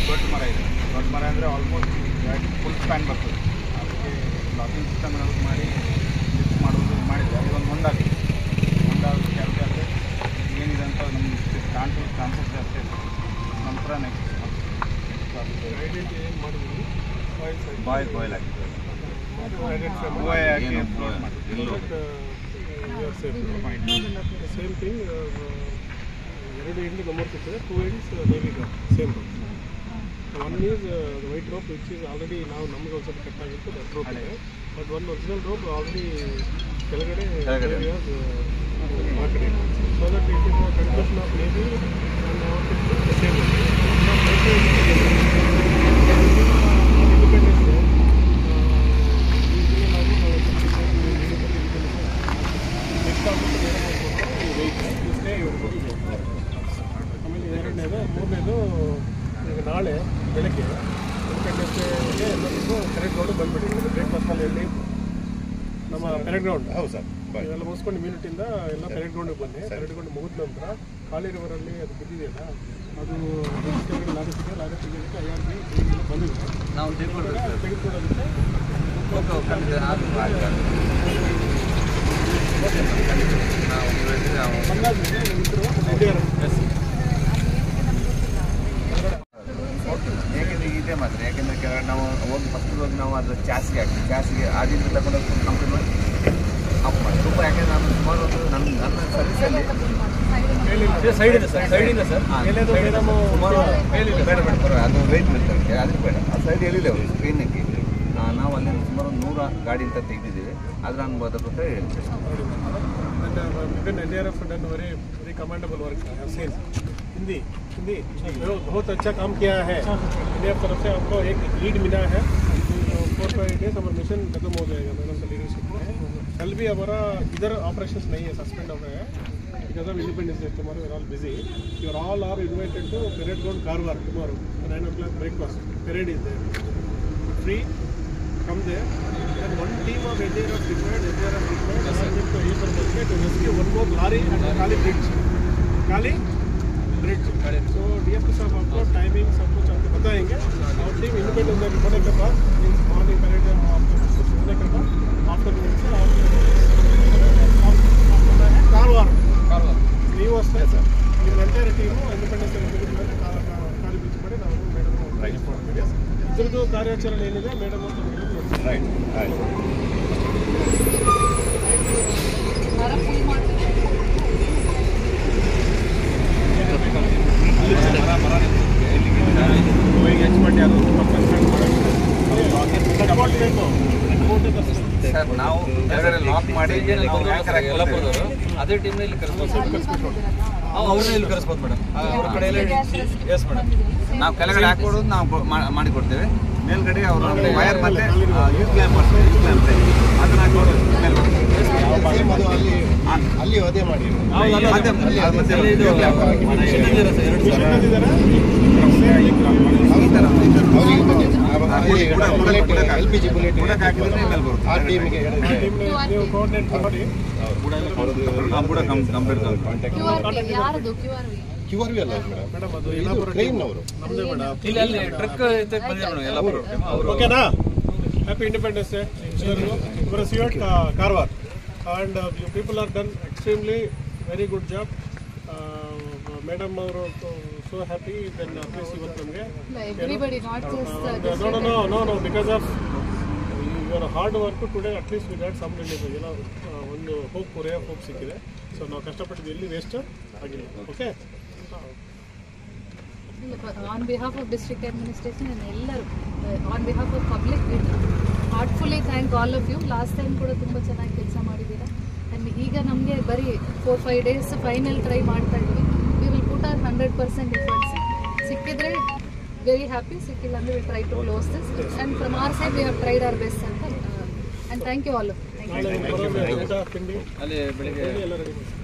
ದೊಡ್ಡ ಮರ ಇದೆ. ದೊಡ್ಡ ಮರ ಅಂದರೆ ಆಲ್ಮೋಸ್ಟ್ ಫುಲ್ ಸ್ಪ್ಯಾನ್ ಬರ್ತದೆ. ಅದಕ್ಕೆ ಲಾಕಿಂಗ್ ಸಿಸ್ಟಮ್ ಏನಾದ್ರು ಮಾಡಿ ಲಿಫ್ಟ್ ಮಾಡೋದು ಮಾಡಿದರೆ ಅದೊಂದು ಹೊಂದಾಗಿದೆ. ಹೊಂದಾಗಿ ಕೆಲಸ ಆದರೆ ಏನಿದೆ ಅಂತ ನಮ್ಗೆ ಚಾನ್ಸಸ್ ಜಾಸ್ತಿ ಇದೆ. ನಂತರ ನೆಕ್ಸ್ಟ್ ಬಾಯ್ಲ್ ಆಗಿದೆ. ಸೇಮ್ ಥಿಂಗ್ ಎರಡು ಎಂಡ್ ಗಮರ್ಸ್ ಇರ್ತದೆ, 2 ends navy drop same rope. One is white rope which is already ನಾವು ನಮ್ಗೆ ಒಂದು ಸ್ವಲ್ಪ ಕಟ್ ಆಗಿತ್ತು, ದಟ್ ರೋಪ್ ಇದೆ. But one original rope already ಕೆಳಗಡೆ market. So that it is conclusion of navy same Independence Day. ಆಮೇಲೆ ಎರಡನೇದು ಮೂರನೇದು ಈಗ ನಾಳೆ ಬೆಳಗ್ಗೆ ಇಂಡಿಪೆಂಡೆನ್ಸ್ ಡೇಗೆ ಎಲ್ಲರಿಗೂ ಪೆರೇಡ್ ಗ್ರೌಂಡ್ ಬಂದುಬಿಡಿ. ಬ್ರೇಕ್ಫಾಸ್ಟಲ್ಲಿ ಎಲ್ಲಿ ನಮ್ಮ ಪೆರೇಡ್ ಗ್ರೌಂಡ್. ಹೌದು ಸರ್, ಇವೆಲ್ಲ ಮುಗಿಸ್ಕೊಂಡು ಮಿನಿಟಿಂದ ಎಲ್ಲ ಪೆರೇಡ್ ಗ್ರೌಂಡಿಗೆ ಬನ್ನಿ. ಪೆರೇಡ್ ಗ್ರೌಂಡ್ ಮುಗಿದ ನಂತರ ಖಾಲಿ ರಿವರಲ್ಲಿ ಅದು ಬಿದ್ದಿದೆಯಲ್ಲ, ಅದು ಲಾಗಸ್ಟಿಗೆ IRB ಬಂದಿದೆ. ನಾವು ತೆಗೆದುಕೊಳ್ಳೋದಕ್ಕೆ ಏಕೆಂದರೆ ಇದೆ ಮಾತ್ರ. ಯಾಕೆಂದರೆ ಕೆಳಗಡೆ ನಾವು ಹೋಗಿ ಫಸ್ಟ್ ಹೋಗಿ ನಾವು ಅದು ಚಾಸಿಗೆ ಹಾಕಿ ಚಾಸಿಗೆ ಆದಿಂದ ತಗೊಂಡು ಕಂಪ್ಲೀಟ್ ಮಾಡಿ ಆಫ್ ಮಾಡಿ ತುಂಬ. ಯಾಕೆಂದರೆ ನಾನು ಸುಮಾರು ಒಂದು ನನ್ನ ಸರ್ವಿಸಲ್ಲಿ ಸೈಡಿಂದ ಸರ್ ಸುಮಾರು ಬೇಡ ಬರೋ ಅದು ವೆಯ್ಟ್ ಬರ್ತದೆ, ಅದಕ್ಕೆ ಬೇಡ. ಆ ಸೈಡ್ ಎಲ್ಲಿಲ್ಲ ಅವರು ಸ್ಕ್ರೀನಿಗೆ ನಾವು ಅಲ್ಲಿ ಸುಮಾರು 100 ಗಾಡಿ ಅಂತ ತೆಗೆದಿದ್ದೀವಿ. ಅದರ ಅನುಭವದ ಹೇಳ್ತೇವೆ. NDRF done very commendable work है। सेम हिंदी बहुत अच्छा काम किया है। NDRF तरफ से आपको एक लीड मिला है। 4-5 डेज हमारा मिशन खत्म हो जाएगा मैडम का लीडरशिप में। कल भी हमारा इधर ऑपरेशंस नहीं है, सस्पेंड हो गए हैं because of Independence Day. Tomorrow we are all busy. You are all are invited to parade ground Karwar tomorrow 9 o'clock breakfast. Parade is there, free, come there. And one team of NDRF required to rescue one more lorry at the Kali Bridge. So DFP साहब आपको timing सब कुछ आपको बताएंगे. और team independence day होने के बाद मीन्स मॉर्निंग परेड आपको होने के बाद आफ्टरनून से कारवार ನೀವು ಅಷ್ಟೇ ಸರ್. ನಿಮ್ಮ ಎಂಟೈರ್ ಟೀಮು ಇಂಡಿಪೆಂಡೆನ್ಸ್ ಡೇ ಖಾಲಿ ಬ್ರಿಡ್ಜ್ ಮಾಡಿ ನಾವು ಮೇಡಮ್ ಇದ್ರದ್ದು ಕಾರ್ಯಾಚರಣೆ ಏನಿದೆ ಮೇಡಮ್ ಅಂತ ರೈಟ್. ಸರ್ ನಾವು ಕೆಳಗಡೆ ಲಾಕ್ ಮಾಡಿ ಅದೇ ಟೀಮ್ನ ಇಲ್ಲಿ ಕರೆಸ್ಬೋದು. ಅವ್ರನ್ನ ಇಲ್ಲಿ ಕರೆಸ್ಬೋದು ಮೇಡಮ್. ಅವ್ರ ಕಡೆ ಎಲ್ಲ ಎಸ್ ಮೇಡಮ್. ನಾವು ಕೆಳಗಡೆ ಹಾಕೊಡೋದು ನಾವು ಮಾಡಿಕೊಡ್ತೇವೆ. ಮೇಲ್ಗಡೆ ಅವರು ವೈರ್ ಮತ್ತೆ ಯೂತ್ ಕ್ಲ್ಯಾಂಪರ್ಸ್ ಅದನ್ನ ಹಾಕೋದು ಅಲ್ಲಿ ಅದೇ ಮಾಡಿ LPG ಬುಲೆಟ್ ಆ ಟೀಮ್ಗೆ QRV ಅಲ್ಲ ಮೇಡಮ್, ಅದು ಯಲ್ಲಾಪುರ ಟ್ರೈನ್ನವರು ನಮ್ಮದೇ ಮೇಡಮ್. ಇಲ್ಲಿ ಟ್ರಕ್ ಬಂದಿದ್ದಾರೆ ಯಲ್ಲಾಪುರ. ಓಕೆನಾ? Happy independence day for Stuart Karwar. And you people are done extremely very good job. Madam ಅವರು so happy then please ಇವತ್ತು ನಮಗೆ everybody not just no because of your hard work today at least we got some relief. ಒಂದು hope rare of hope ಸಿಕ್ಕಿದೆ. So ನಾವು ಕಷ್ಟಪಟ್ಟಿದ್ದು ಎಲ್ಲಿ waste ಆಗಿಲ್ಲ. Okay, on behalf of district administration and ಎಲ್ಲರೂ on behalf of public we heartfully thank all of you. Last time ಕೂಡ ತುಂಬ ಚೆನ್ನಾಗಿ ಕೆಲಸ ಮಾಡಿದ್ದೀರಾ. ಆ್ಯಂಡ್ ಈಗ ನಮಗೆ ಬರೀ 4-5 ಡೇಸ್ ಫೈನಲ್ ಟ್ರೈ ಮಾಡ್ತಾ ಇದ್ವಿ. We will put our 100% efforts. ಸಿಕ್ಕಿದ್ರೆ ವೆರಿ ಹ್ಯಾಪಿ, ಸಿಕ್ಕಿಲ್ಲ ಅಂದರೆ will try to close this. And from our side we have tried our best ಅಂತ. And thank you all. ಊಟ ತಿಂಡಿ ಅಲ್ಲಿ ಬೆಳಿಗ್ಗೆ ಎಲ್ಲ ರೆಡಿ ಮಾಡಿ.